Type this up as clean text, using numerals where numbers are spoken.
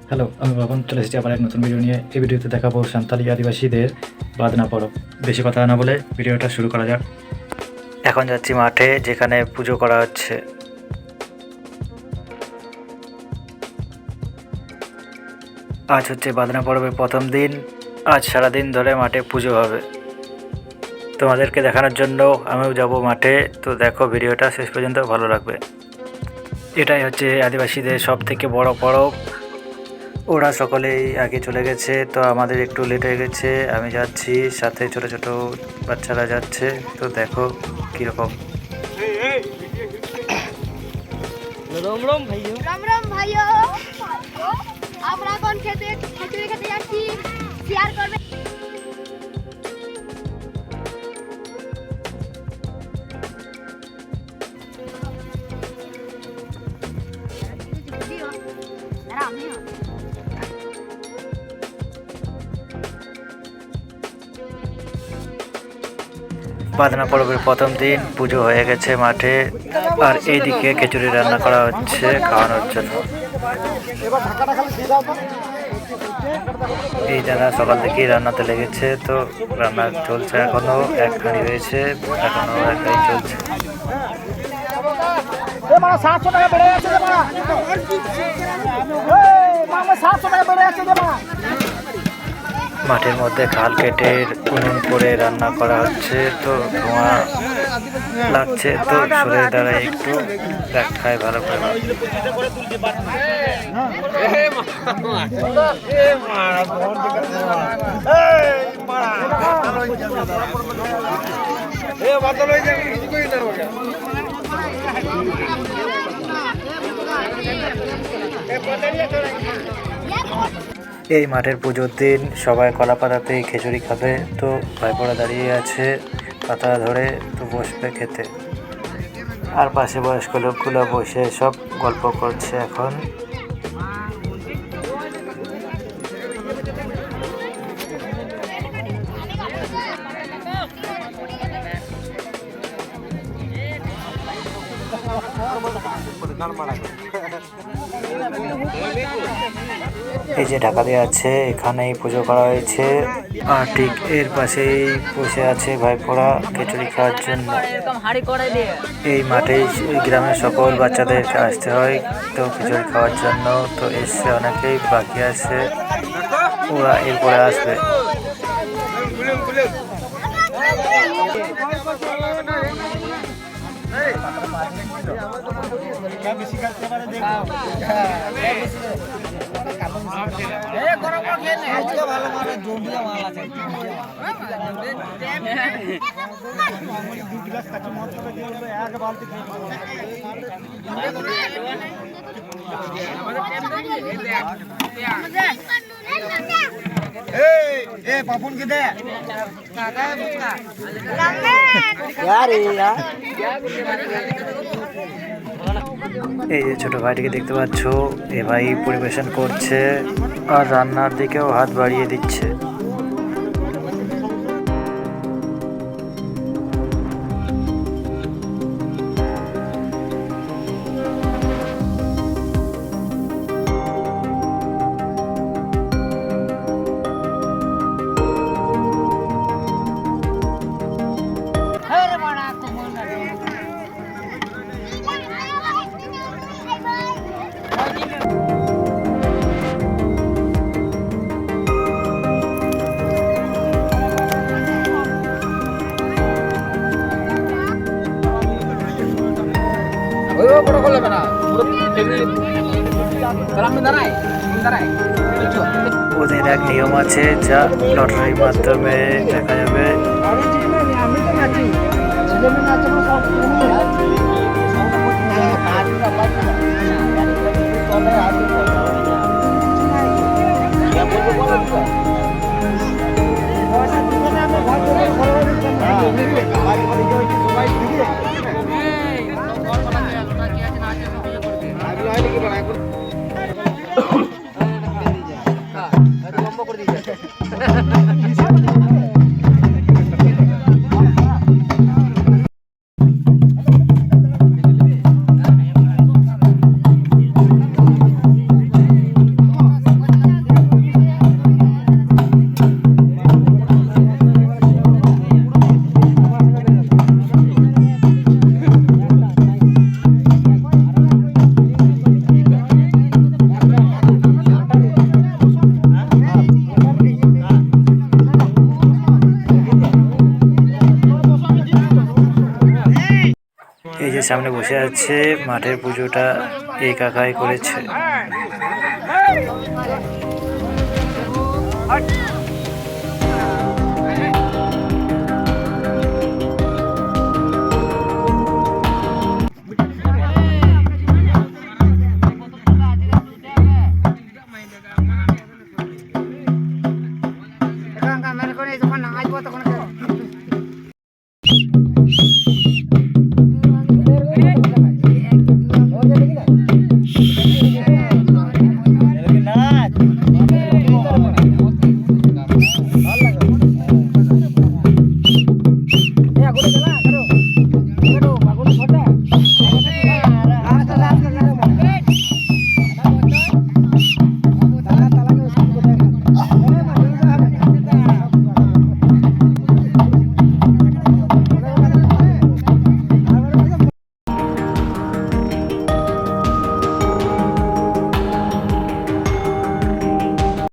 Hello, আমি বাবন চলে এসেছি আবার এক নতুন ভিডিও নিয়ে। এই ভিডিওতে দেখাবো সান্তালি আদিবাসীদের বাদনা পরব। বেশি কথা না বলে ভিডিওটা শুরু করা যাক। এখন যাচ্ছি মাঠে, যেখানে পুজো করা হচ্ছে। আজ হচ্ছে বাদনা পরবের প্রথম দিন। আজ সারাদিন ধরে মাঠে পুজো হবে। তোমাদেরকে দেখানোর জন্য আমিও যাব মাঠে, তো দেখো ভিডিওটা শেষ পর্যন্ত, ভালো লাগবে। এটাই হচ্ছে আদিবাসীদের সব থেকে বড় পরব। ওরা সকলেই আগে চলে গেছে, তো আমাদের একটু লেট হয়ে গেছে। আমি যাচ্ছি, সাথে ছোট ছোট বাচ্চারা যাচ্ছে, তো দেখো কীরকম। রাম রাম ভাইও, রাম রাম ভাইও। আমরা কোন খেতে খিচুড়ি খেতে যাচ্ছি, শেয়ার করবে। বাদনা পরবের প্রথম দিন পুজো হয়ে গেছে মাঠে, আর এইদিকে খিচুড়ি রান্না করা হচ্ছে খাওয়ানোর জন্য। এই দাদা সকাল থেকেই রান্নাতে লেগেছে, তো রান্না চলছে। এখনো এক হাঁড়ি রয়েছে, এখনো এক হাঁড়ি চলছে। মাঠের মধ্যে খাল কেটে উনুন করে রান্না করা হচ্ছে, তো ধোঁয়া লাগছে, তো সরে দাঁড়ায় একটু দেখায় ভালো করে। এই মাঠের পুজোর দিন সবাই কলা পাতাতেই খিচুড়ি খাবে, তো ভাইপোরা দাঁড়িয়ে আছে পাতা ধরে, তো বসবে খেতে। আর পাশে বয়স্ক লোকগুলো বসে সব গল্প করছে এখন। এই যে ঢাকা দিয়ে আছে, এখানেই পুজো করা হয়েছে। আর ঠিক এর পাশেই বসে আছে ভাইপোরা খিচুড়ি খাওয়ার জন্য। এই মাঠে গ্রামের সকল বাচ্চাদেরকে আসতে হয়, তো খিচুড়ি খাওয়ার জন্য। তো এসছে, অনেকেই বাকি আছে, ওরা এরপরে আসবে। পাপন কে দে এই যে ছোট ভাইটিকে দেখতে পাচ্ছ, এ ভাই পরিবেশন করছে আর রান্নার দিকেও হাত বাড়িয়ে দিচ্ছে। ওদের এক নিয়ম আছে, যা লটারির মাধ্যমে দেখা যাবে। স্টেজের সামনে বসে আছে। মাঠের পুজোটা এই কাকাই করেছে।